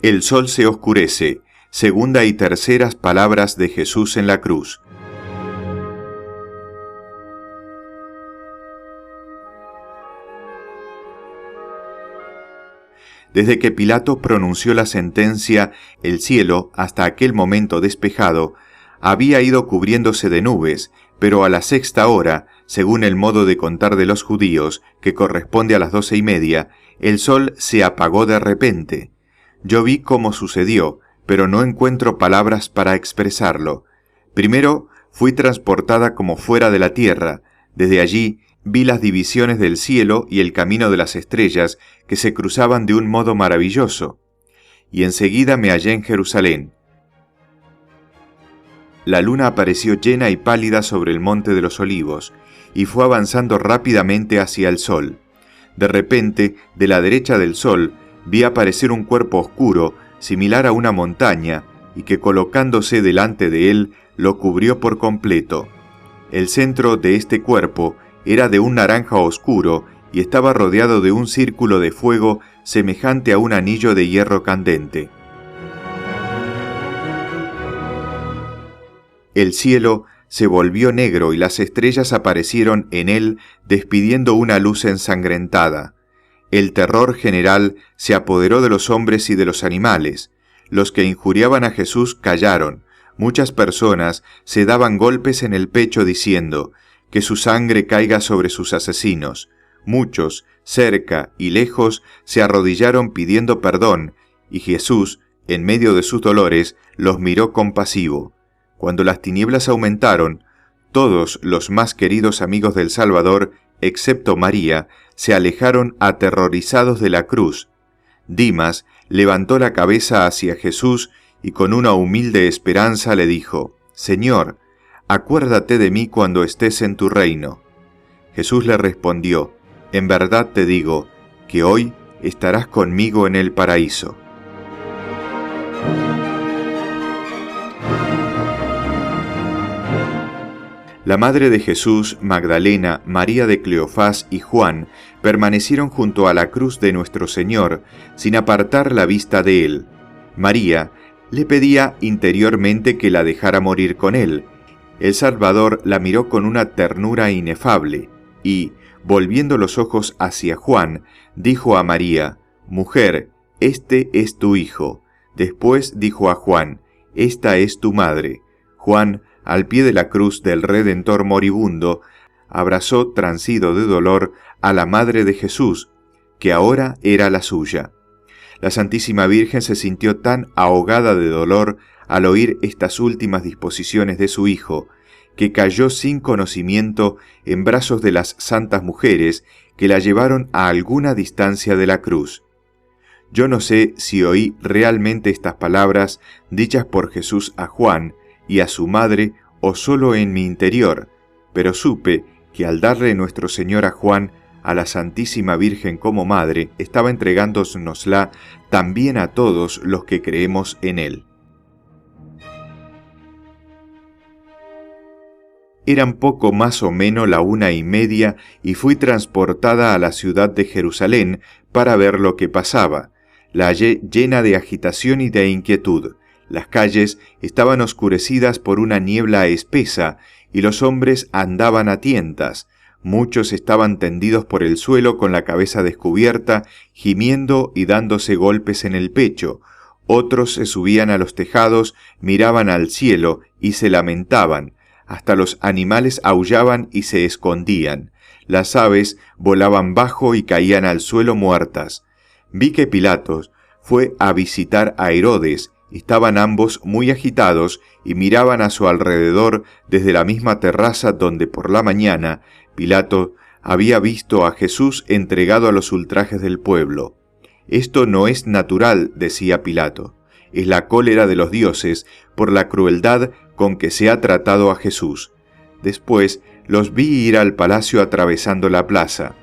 El sol se oscurece. Segunda y terceras palabras de Jesús en la cruz. Desde que Pilato pronunció la sentencia, el cielo, hasta aquel momento despejado, había ido cubriéndose de nubes, pero a la sexta hora, según el modo de contar de los judíos, que corresponde a las 12:30, el sol se apagó de repente. Yo vi cómo sucedió, pero no encuentro palabras para expresarlo. Primero, fui transportada como fuera de la tierra. Desde allí, vi las divisiones del cielo y el camino de las estrellas que se cruzaban de un modo maravilloso. Y enseguida me hallé en Jerusalén. La luna apareció llena y pálida sobre el monte de los Olivos, y fue avanzando rápidamente hacia el sol. De repente, de la derecha del sol, vi aparecer un cuerpo oscuro, similar a una montaña, y que colocándose delante de él, lo cubrió por completo. El centro de este cuerpo era de un naranja oscuro y estaba rodeado de un círculo de fuego semejante a un anillo de hierro candente. El cielo se volvió negro y las estrellas aparecieron en él despidiendo una luz ensangrentada. El terror general se apoderó de los hombres y de los animales. Los que injuriaban a Jesús callaron. Muchas personas se daban golpes en el pecho diciendo: que su sangre caiga sobre sus asesinos. Muchos, cerca y lejos, se arrodillaron pidiendo perdón, y Jesús, en medio de sus dolores, los miró compasivo. Cuando las tinieblas aumentaron, todos los más queridos amigos del Salvador, excepto María, se alejaron aterrorizados de la cruz. Dimas levantó la cabeza hacia Jesús y con una humilde esperanza le dijo: «Señor, acuérdate de mí cuando estés en tu reino». Jesús le respondió: «En verdad te digo, que hoy estarás conmigo en el paraíso». La madre de Jesús, Magdalena, María de Cleofás y Juan permanecieron junto a la cruz de nuestro Señor, sin apartar la vista de él. María le pedía interiormente que la dejara morir con él. El Salvador la miró con una ternura inefable y, volviendo los ojos hacia Juan, dijo a María: «Mujer, este es tu hijo». Después dijo a Juan: «Esta es tu madre». Juan, al pie de la cruz del Redentor moribundo, abrazó, transido de dolor, a la madre de Jesús, que ahora era la suya. La Santísima Virgen se sintió tan ahogada de dolor al oír estas últimas disposiciones de su hijo, que cayó sin conocimiento en brazos de las santas mujeres que la llevaron a alguna distancia de la cruz. Yo no sé si oí realmente estas palabras dichas por Jesús a Juan y a su madre o solo en mi interior, pero supe que al darle nuestro Señor a Juan, a la Santísima Virgen como madre, estaba entregándonosla también a todos los que creemos en él. Eran poco más o menos la 1:30 y fui transportada a la ciudad de Jerusalén para ver lo que pasaba. La hallé llena de agitación y de inquietud. Las calles estaban oscurecidas por una niebla espesa y los hombres andaban a tientas. Muchos estaban tendidos por el suelo con la cabeza descubierta, gimiendo y dándose golpes en el pecho. Otros se subían a los tejados, miraban al cielo y se lamentaban. Hasta los animales aullaban y se escondían. Las aves volaban bajo y caían al suelo muertas. Vi que Pilatos fue a visitar a Herodes. Estaban ambos muy agitados y miraban a su alrededor desde la misma terraza donde por la mañana Pilato había visto a Jesús entregado a los ultrajes del pueblo. «Esto no es natural», decía Pilato. «Es la cólera de los dioses por la crueldad con que se ha tratado a Jesús». Después los vi ir al palacio atravesando la plaza.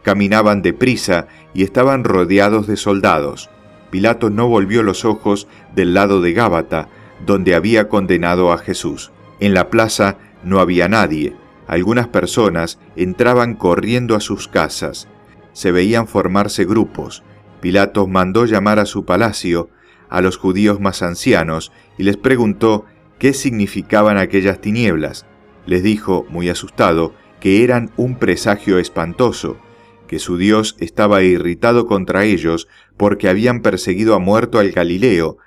Caminaban deprisa y estaban rodeados de soldados. Pilato no volvió los ojos del lado de Gábata, donde había condenado a Jesús. En la plaza no había nadie. Algunas personas entraban corriendo a sus casas. Se veían formarse grupos. Pilato mandó llamar a su palacio a los judíos más ancianos y les preguntó qué significaban aquellas tinieblas. Les dijo, muy asustado, que eran un presagio espantoso, que su Dios estaba irritado contra ellos porque habían perseguido a muerto al Galileo,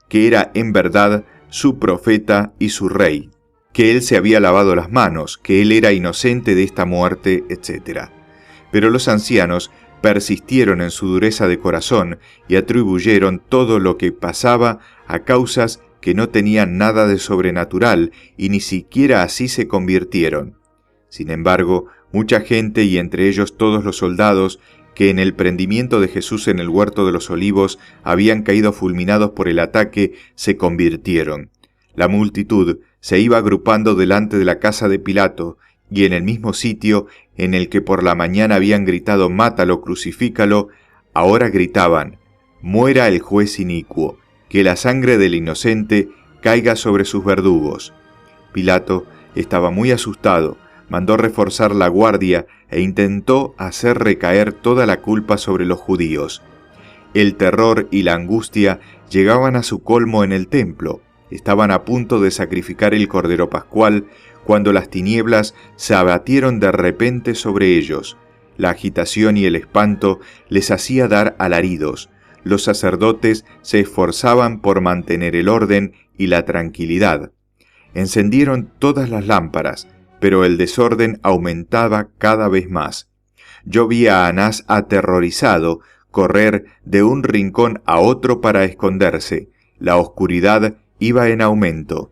que era en verdad su profeta y su rey, que él se había lavado las manos, que él era inocente de esta muerte, etc. Pero los ancianos persistieron en su dureza de corazón y atribuyeron todo lo que pasaba a causas que no tenían nada de sobrenatural y ni siquiera así se convirtieron. Sin embargo, mucha gente y entre ellos todos los soldados que en el prendimiento de Jesús en el huerto de los Olivos habían caído fulminados por el ataque, se convirtieron. La multitud se iba agrupando delante de la casa de Pilato, y en el mismo sitio en el que por la mañana habían gritado «Mátalo, crucifícalo», ahora gritaban «Muera el juez inicuo, que la sangre del inocente caiga sobre sus verdugos». Pilato estaba muy asustado, mandó reforzar la guardia e intentó hacer recaer toda la culpa sobre los judíos. El terror y la angustia llegaban a su colmo en el templo. Estaban a punto de sacrificar el Cordero Pascual cuando las tinieblas se abatieron de repente sobre ellos. La agitación y el espanto les hacía dar alaridos. Los sacerdotes se esforzaban por mantener el orden y la tranquilidad. Encendieron todas las lámparas, pero el desorden aumentaba cada vez más. Yo vi a Anás aterrorizado correr de un rincón a otro para esconderse. La oscuridad iba en aumento.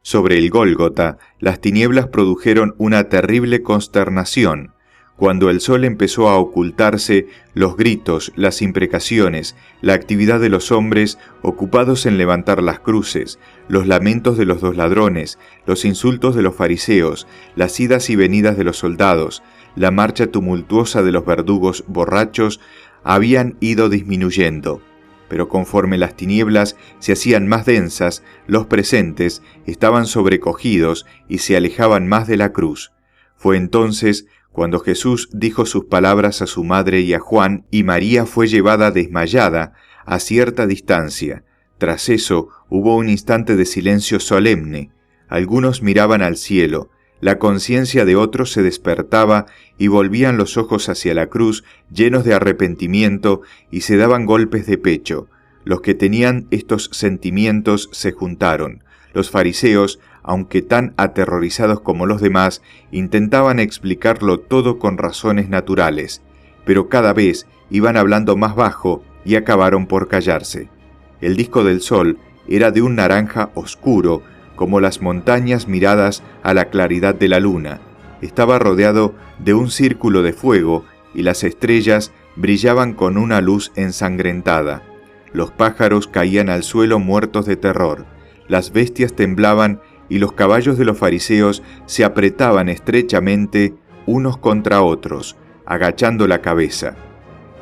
Sobre el Gólgota, las tinieblas produjeron una terrible consternación. Cuando el sol empezó a ocultarse, los gritos, las imprecaciones, la actividad de los hombres ocupados en levantar las cruces, los lamentos de los dos ladrones, los insultos de los fariseos, las idas y venidas de los soldados, la marcha tumultuosa de los verdugos borrachos, habían ido disminuyendo. Pero conforme las tinieblas se hacían más densas, los presentes estaban sobrecogidos y se alejaban más de la cruz. Fue entonces cuando Jesús dijo sus palabras a su madre y a Juan, y María fue llevada desmayada a cierta distancia. Tras eso hubo un instante de silencio solemne. Algunos miraban al cielo, la conciencia de otros se despertaba y volvían los ojos hacia la cruz llenos de arrepentimiento y se daban golpes de pecho. Los que tenían estos sentimientos se juntaron. Los fariseos, aunque tan aterrorizados como los demás, intentaban explicarlo todo con razones naturales, pero cada vez iban hablando más bajo y acabaron por callarse. El disco del sol era de un naranja oscuro, como las montañas miradas a la claridad de la luna. Estaba rodeado de un círculo de fuego y las estrellas brillaban con una luz ensangrentada. Los pájaros caían al suelo muertos de terror. Las bestias temblaban y los caballos de los fariseos se apretaban estrechamente unos contra otros, agachando la cabeza.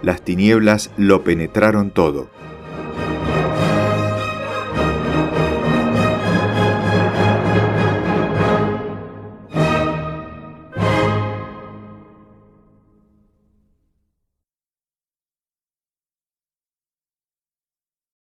Las tinieblas lo penetraron todo.